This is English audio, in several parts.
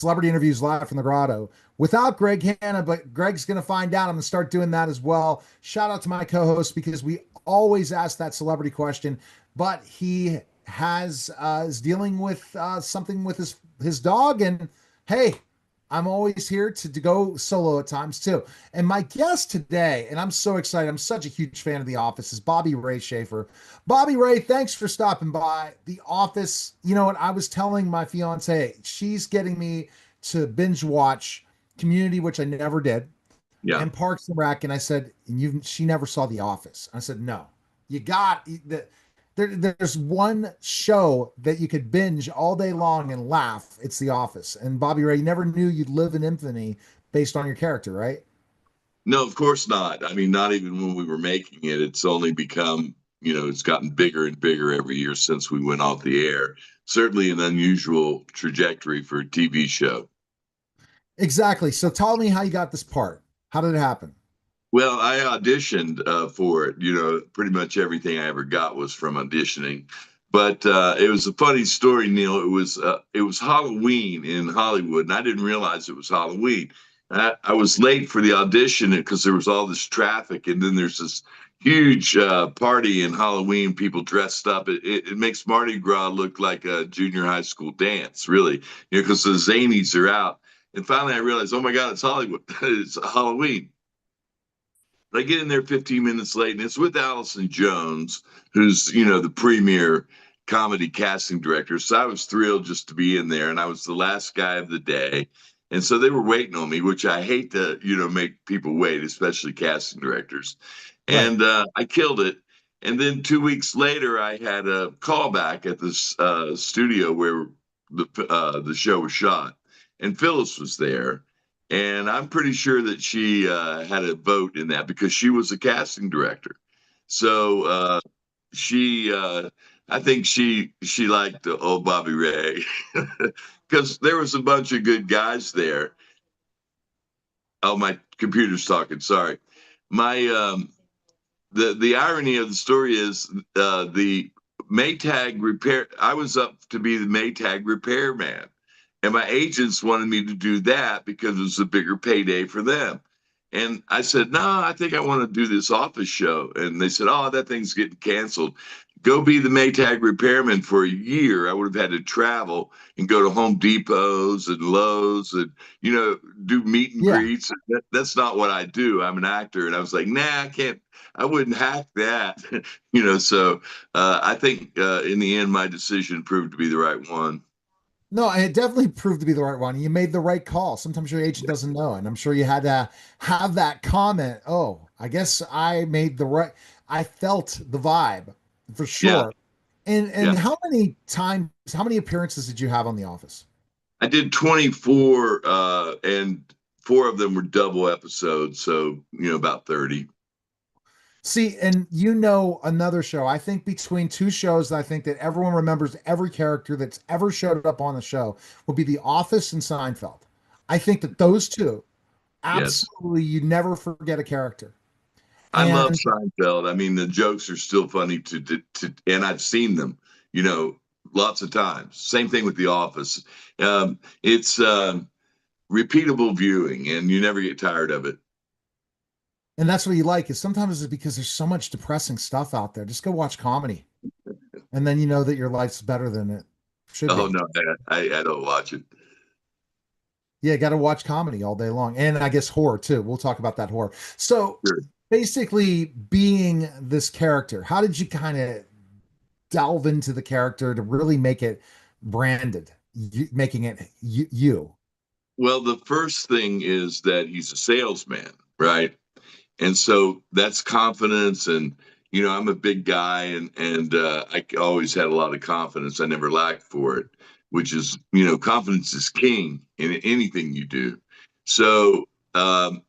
celebrity interviews live from the Grotto without Greg Hanna, but Greg's going to find out. I'm going to start doing that as well. Shout out to my co-host because we always ask that celebrity question, but he has is dealing with something with his dog, and hey, I'm always here to go solo at times too. And my guest today, and I'm so excited, I'm such a huge fan of The Office, is Bobby Ray Shafer. Bobby Ray, thanks for stopping by. The Office, you know what? I was telling my fiance, she's getting me to binge watch Community, which I never did, Yeah. and Parks and Rec. And I said, and you, she never saw The Office. I said, no, you got the. There's one show that you could binge all day long and laugh. It's The Office. And Bobby Ray, you never knew you'd live in infamy based on your character, right? No, of course not. I mean, not even when we were making it. It's only become, it's gotten bigger and bigger every year since we went off the air. Certainly an unusual trajectory for a TV show. Exactly. So tell me how you got this part. How did it happen? Well, I auditioned for it. Pretty much everything I ever got was from auditioning. But it was a funny story, Neil. It was Halloween in Hollywood, and I didn't realize it was Halloween. I was late for the audition because there was all this traffic, and then there's this huge party in Halloween. People dressed up. It makes Mardi Gras look like a junior high school dance, really, because the zanies are out. And finally, I realized, oh my God, it's Hollywood. It's Halloween. I get in there 15 minutes late, and it's with Allison Jones, who's, the premier comedy casting director. So I was thrilled just to be in there, and I was the last guy of the day. And so they were waiting on me, which I hate to, make people wait, especially casting directors. Right. And I killed it. And then 2 weeks later, I had a callback at this studio where the show was shot, and Phyllis was there. And I'm pretty sure that she had a vote in that because she was a casting director. So I think she liked old Bobby Ray because there was a bunch of good guys there. Oh, my computer's talking. Sorry. My the irony of the story is the Maytag repair. I was up to be the Maytag repairman, and my agents wanted me to do that because it was a bigger payday for them. And I said, no, I think I want to do this office show. And they said, oh, that thing's getting canceled. Go be the Maytag repairman for a year. I would have had to travel and go to Home Depots and Lowe's and, do meet and Yeah. greets. That's not what I do. I'm an actor. And I was like, nah, I can't, I wouldn't hack that. So I think in the end, my decision proved to be the right one. No, it definitely proved to be the right one. You made the right call. Sometimes your agent doesn't know. And I'm sure you had to have that comment. Oh, I guess I made the right, I felt the vibe for Yeah. sure. And Yeah. how many times, how many appearances did you have on The Office? I did 24, and four of them were double episodes. So, about 30. See, and you know another show. I think between two shows that I think that everyone remembers every character that's ever showed up on the show will be The Office and Seinfeld. I think that those two, Yes. absolutely, you never forget a character. I love And Seinfeld. I mean, the jokes are still funny and I've seen them, you know, lots of times. Same thing with The Office. It's repeatable viewing, and you never get tired of it. and that's what you like is sometimes it's because there's so much depressing stuff out there. Just go watch comedy. And then you know that your life's better than it should Oh be. no, I don't watch it. Yeah, got to watch comedy all day long. And I guess horror too. We'll talk about that horror. So Sure. basically being this character, how did you kind of delve into the character to really make it branded, making it you? Well, the first thing is that he's a salesman, right? And so that's confidence. And I'm a big guy, and I always had a lot of confidence. I never lacked for it, which is, confidence is king in anything you do. So the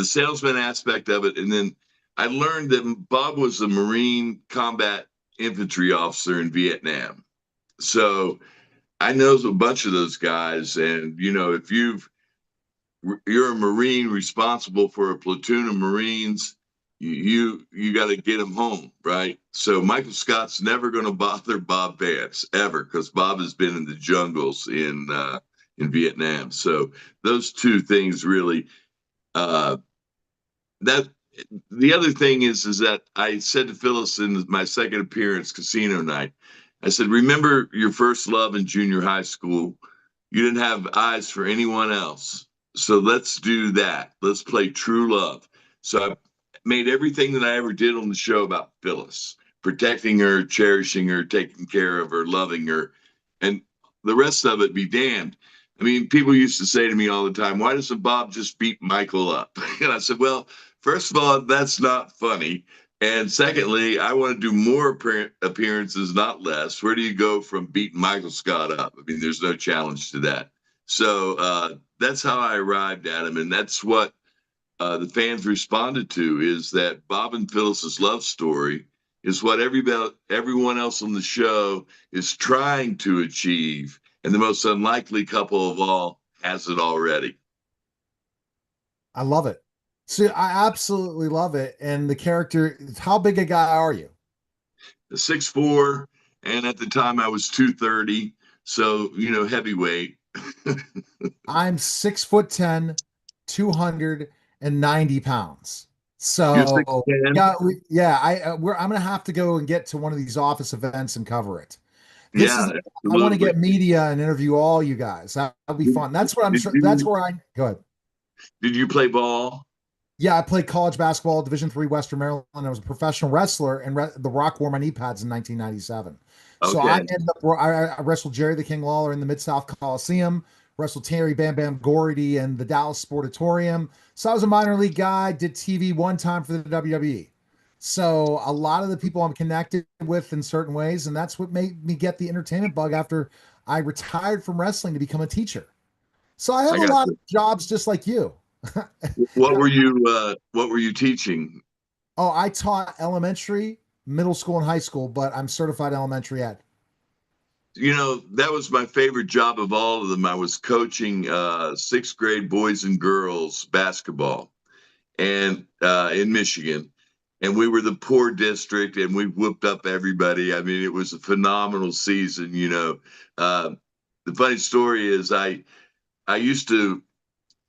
salesman aspect of it, and then I learned that Bob was a Marine combat infantry officer in Vietnam. So I know a bunch of those guys, and if you're a Marine responsible for a platoon of Marines, you got to get them home, right? So Michael Scott's never going to bother Bob Vance ever because Bob has been in the jungles in Vietnam. So those two things really uh, that the other thing is that I said to Phyllis in my second appearance, casino night, I said, remember your first love in junior high school? You didn't have eyes for anyone else. So let's do that. Let's play true love. So I made everything that I ever did on the show about Phyllis, protecting her, cherishing her, taking care of her, loving her. And the rest of it be damned. I mean, people used to say to me all the time, why doesn't Bob just beat Michael up? And I said, well, first of all, that's not funny. And secondly, I want to do more appearances, not less. Where do you go from beating Michael Scott up? I mean, there's no challenge to that. So that's how I arrived at him. And that's what the fans responded to, is that Bob and Phyllis's love story is what everyone else on the show is trying to achieve. And the most unlikely couple of all has it already. I love it. See, I absolutely love it. And the character, how big a guy are you? 6'4", and at the time I was 230, so heavyweight. I'm 6'10", 290 pounds. You're six So ten. yeah, I'm gonna have to go and get to one of these office events and cover it. This is Yeah, I want to absolutely. get media and interview all you guys. That'll be Did, fun. That's what I'm. did That's you where I good. did you play ball? Yeah, I played college basketball, Division III, Western Maryland. I was a professional wrestler, and The Rock wore my knee pads in 1997. So I Okay, ended up, I wrestled Jerry the King Lawler in the Mid South Coliseum, wrestled Terry Bam Bam Gordy in the Dallas Sportatorium. So I was a minor league guy, did TV one time for the WWE. So a lot of the people I'm connected with in certain ways, and that's what made me get the entertainment bug after I retired from wrestling to become a teacher. So I have I a got lot of you. jobs just like you. What were you teaching? Oh, I taught elementary, middle school, and high school, but I'm certified elementary ed. That was my favorite job of all of them. I was coaching sixth grade boys and girls basketball, and in Michigan, and we were the poor district, and we whooped up everybody. I mean, it was a phenomenal season. Uh, the funny story is, I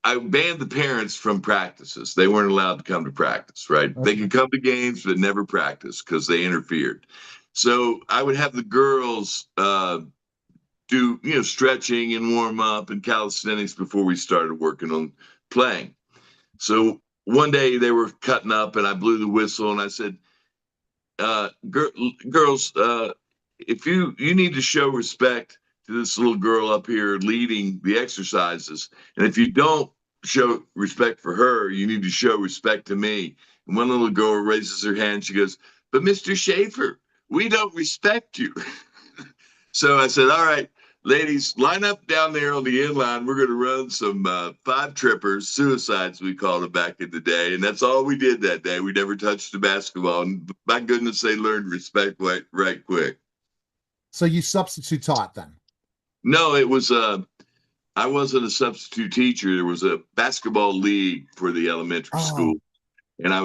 banned the parents from practices. They weren't allowed to come to practice. Right? They Okay. could come to games, but never practice because they interfered. So I would have the girls do stretching and warm up and calisthenics before we started working on playing. So one day they were cutting up, and I blew the whistle, and I said, girls, if you need to show respect to this little girl up here leading the exercises, and if you don't show respect for her, you need to show respect to me." And one little girl raises her hand. She goes, "But Mr. Shafer, we don't respect you." So I said, "All right, ladies, line up down there on the end line. We're going to run some five trippers, suicides, we called them back in the day." And that's all we did that day. We never touched the basketball. And my goodness, they learned respect right quick. So you substitute taught then? No, I wasn't a substitute teacher. There was a basketball league for the elementary school, Oh, and okay.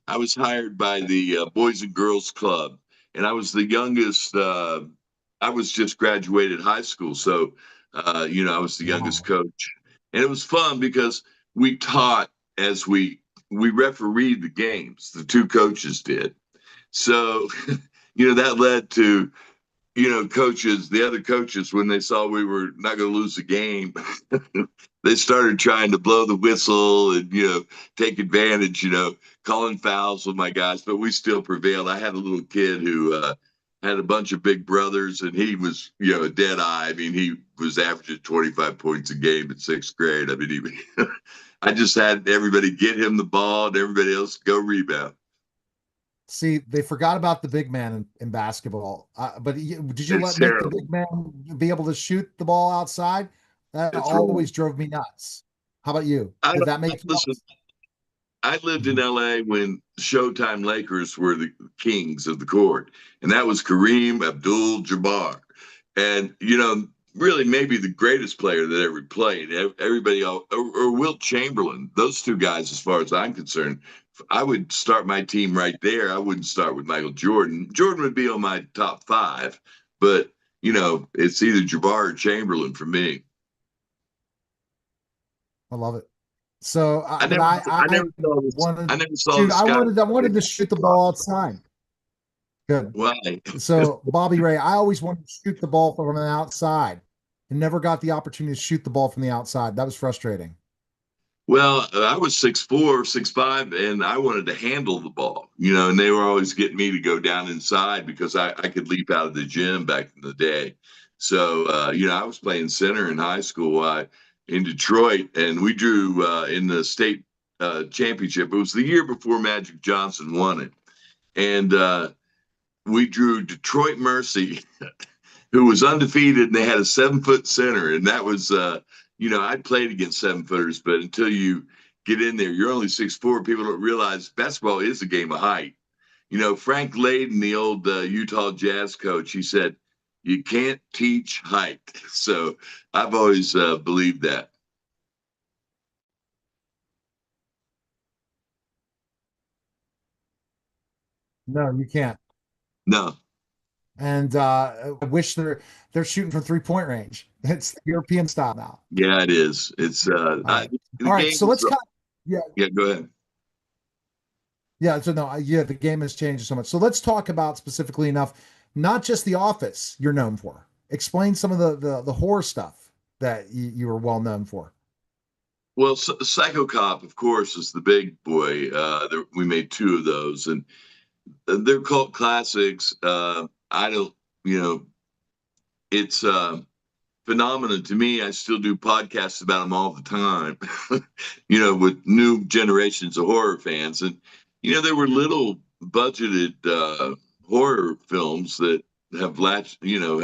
I was hired by the Boys and Girls Club, and I was the youngest. I was just graduated high school, so I was the youngest Wow. coach, and it was fun because we taught as we refereed the games. The two coaches did, so that led to coaches, the other coaches, when they saw we were not going to lose the game, they started trying to blow the whistle and, take advantage, calling fouls with my guys, but we still prevailed. I had a little kid who had a bunch of big brothers, and he was, a dead eye. I mean, he was averaging 25 points a game in sixth grade. I mean, I just had everybody get him the ball and everybody else go rebound. See, they forgot about the big man in basketball. But did you It's let make the big terrible. man be able to shoot the ball outside? That It's wrong. always drove me nuts. How about you? I Did don't that make you listen. I lived in nuts? LA when Showtime Lakers were the kings of the court, and that was Kareem Abdul-Jabbar, and really maybe the greatest player that ever played. Everybody else, or Wilt Chamberlain, those two guys, as far as I'm concerned, I would start my team right there. I wouldn't start with Michael Jordan. Jordan would be on my top five, but it's either Jabbar or Chamberlain for me. I love it. So, I but never, I I never saw this. I wanted never saw shoot. the sky. I wanted to shoot the ball outside. Good. Why? So, Bobby Ray, I always wanted to shoot the ball from the outside and never got the opportunity to shoot the ball from the outside. That was frustrating. Well, I was 6'4", 6'5", and I wanted to handle the ball, and they were always getting me to go down inside because I could leap out of the gym back in the day. So, I was playing center in high school in Detroit, and we drew in the state championship. It was the year before Magic Johnson won it. And we drew Detroit Mercy, who was undefeated, and they had a 7-foot center, and that was I played against 7-footers, but until you get in there, you're only 6'4". People don't realize basketball is a game of height. Frank Layden, the old Utah Jazz coach, he said you can't teach height. So I've always believed that. No, you can't. No, And I wish they're shooting from 3-point range. It's European style now. yeah, it is. It's All right. the All right. game So is. let's kind of, yeah, Yeah, go ahead. yeah. So no, yeah, the game has changed so much. So let's talk about specifically enough, not just The Office you're known for. Explain some of the horror stuff that you were well known for. Well, Psycho Cop, of course, is the big boy. We made two of those, and they're cult classics. I don't, you know, it's phenomenon to me. I still do podcasts about them all the time, with new generations of horror fans. And, there were little budgeted horror films that have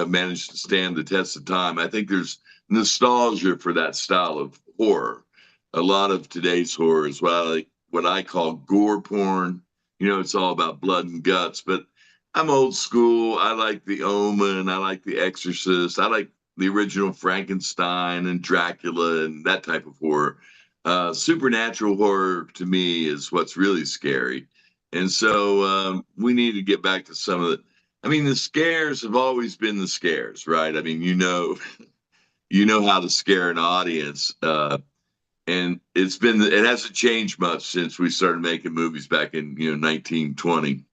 managed to stand the test of time. I think there's nostalgia for that style of horror. A lot of today's horror is what I call gore porn. It's all about blood and guts, but I'm old school. I like The Omen. I like The Exorcist. I like the original Frankenstein and Dracula and that type of horror. Supernatural horror to me is what's really scary. And so we need to get back to some of the. I mean, the scares have always been the scares, right? I mean, you know how to scare an audience, and it hasn't changed much since we started making movies back in 1920.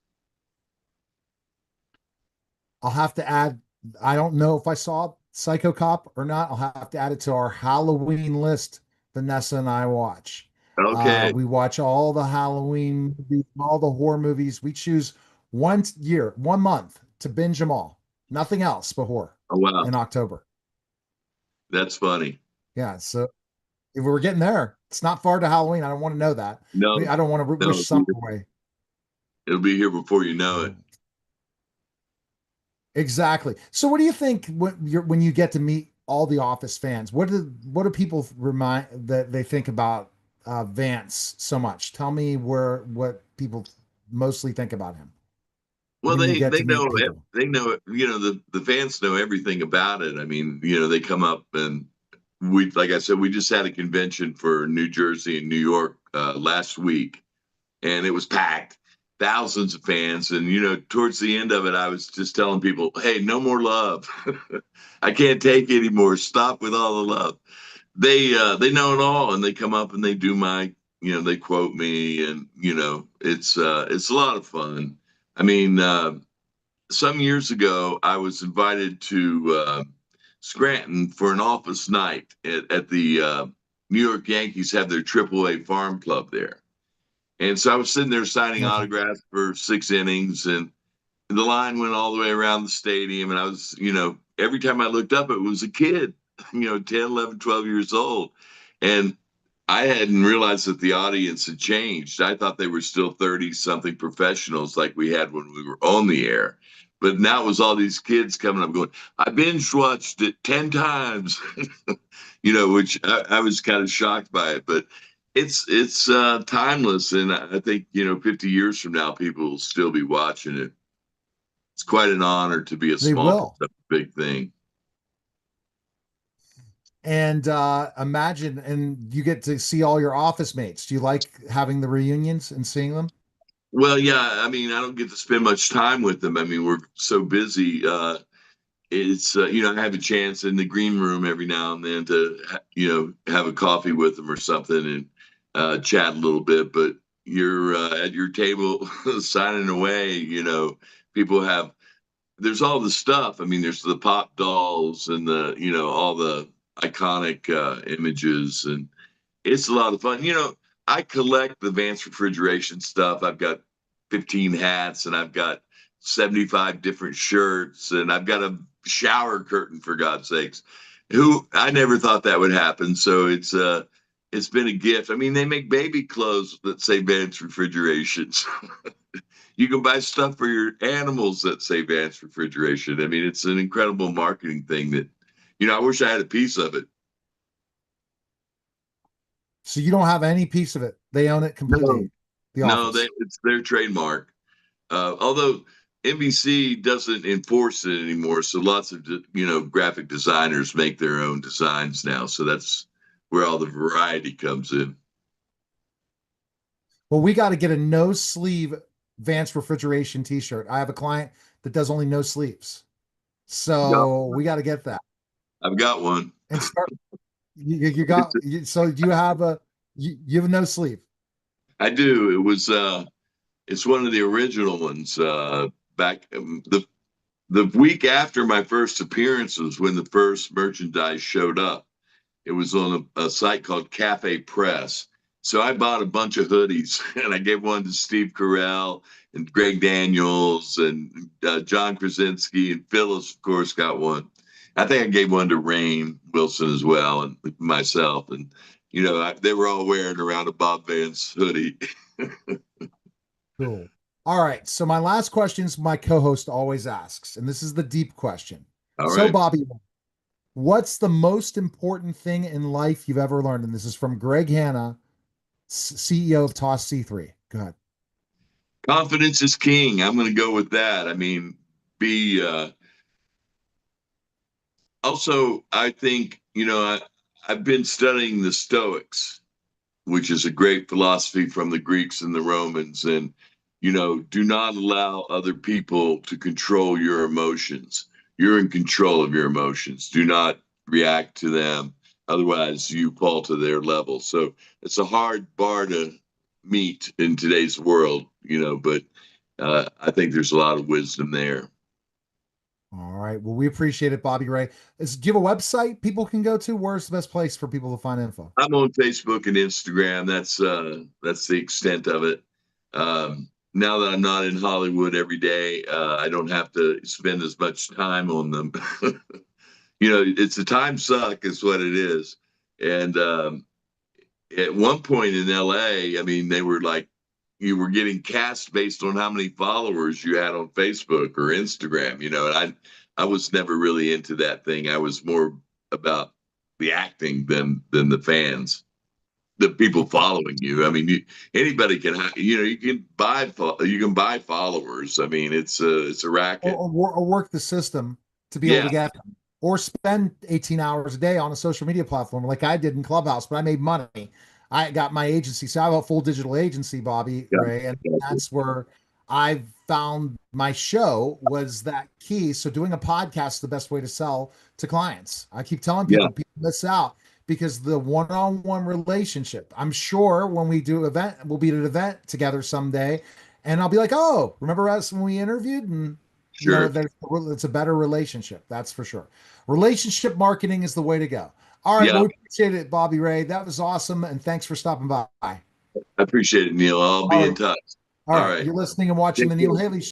I'll have to add, I don't know if I saw Psycho Cop or not. I'll have to add it to our Halloween list. Vanessa and I watch. Okay. We watch all the Halloween movies, all the horror movies. We choose one year, 1 month to binge them all. Nothing else but horror Oh, wow. in October. That's funny. Yeah. So if we're getting there, it's not far to Halloween. I don't want to know that. No, I don't want to no, wish summer away. it'll be here before you know Yeah. it. Exactly. So, what do you think when you get to meet all the Office fans? What do people remind that they think about Vance so much? Tell me what people mostly think about him Well, when you they get they to meet know people. they know the fans know everything about it. I mean, they come up and like I said, we just had a convention for New Jersey and New York last week, and it was packed, thousands of fans. And towards the end of it, I was just telling people, "Hey, no more love. I can't take it anymore. Stop with all the love." They know it all, and they come up and they do they quote me, and it's a lot of fun. I mean, some years ago, I was invited to Scranton for an office night at the New York Yankees have their AAA farm club there. And so I was sitting there signing Okay. autographs for 6 innings, and the line went all the way around the stadium. And I was, every time I looked up, it was a kid, 10, 11, 12 years old. And I hadn't realized that the audience had changed. I thought they were still 30 something professionals like we had when we were on the air. But now it was all these kids coming up going, I binge watched it 10 times, which I was kind of shocked by it. But it's timeless. And I think, 50 years from now, people will still be watching it. It's quite an honor to be a They small part will. of a big thing. And imagine, and you get to see all your office mates. Do you like having the reunions and seeing them? Well, yeah, I mean, I don't get to spend much time with them. I mean, we're so busy. it's I have a chance in the green room every now and then to have a coffee with them or something and chat a little bit. But you're at your table signing away. People have there's all the stuff. I mean, there's the pop dolls and the all the iconic images, and it's a lot of fun. I collect advanced refrigeration stuff. I've got 15 hats and I've got 75 different shirts and I've got a shower curtain for God's sakes. Who I never thought that would happen. So it's been a gift. I mean, they make baby clothes that say advanced refrigeration. You can buy stuff for your animals that say advanced refrigeration. I mean, it's an incredible marketing thing that, I wish I had a piece of it. So you don't have any piece of it. They own it No, completely. The no, office. it's their trademark. Although NBC doesn't enforce it anymore, so lots of graphic designers make their own designs now. So that's where all the variety comes in. Well, we got to get a no sleeve advanced refrigeration t-shirt. I have a client that does only no sleeves. Yeah, So we got to get that I've got one. and start. You It's, got, so you have you have a no sleeve. I do. It's one of the original ones. Back the week after my first appearance was when the first merchandise showed up. It was on a site called Cafe Press. So I bought a bunch of hoodies and I gave one to Steve Carell and Greg Daniels and John Krasinski, and Phyllis, of course, got one. I think I gave one to Rainn Wilson as well, and myself. And, they were all wearing around a Bob Vance hoodie. Cool. All right. So my last question is my co-host always asks, and this is the deep question. All So right. Bobby, what's the most important thing in life you've ever learned? And this is from Greg Hanna, CEO of Toss C3. Go ahead. Confidence is king. I'm going to go with that. I mean, be also, I think, I've been studying the Stoics, which is a great philosophy from the Greeks and the Romans. And, do not allow other people to control your emotions. You're in control of your emotions. Do not react to them. Otherwise, you fall to their level. So it's a hard bar to meet in today's world, but I think there's a lot of wisdom there. All right. Well, we appreciate it, Bobby Ray. Do you have a website people can go to? Where's the best place for people to find info? I'm on Facebook and Instagram. That's the extent of it. Now that I'm not in Hollywood every day, I don't have to spend as much time on them. It's a time suck, is what it is. And at one point in LA, I mean, they were like, you were getting cast based on how many followers you had on Facebook or Instagram, and I was never really into that thing. I was more about the acting than the fans, the people following you. I mean, anybody can, you can buy followers. I mean, it's a racket. Or work the system to be able Yeah, to get them, or spend 18 hours a day on a social media platform like I did in Clubhouse, but I made money. I got my agency. So I have a full digital agency, Bobby yeah, Ray, and exactly. that's where I found my show was that key. So doing a podcast is the best way to sell to clients. I keep telling Yeah, people miss out because the one-on-one relationship. I'm sure when we do event, we'll be at an event together someday, and I'll be like, "Oh, remember us when we interviewed?" And sure. it's a better relationship. That's for sure. Relationship marketing is the way to go. All right. Well, Yeah, we appreciate it, Bobby Ray. That was awesome. And thanks for stopping by. I appreciate it, Neil. I'll All be in right. touch. All All right. right. You're listening and watching Take the Neil care. Haley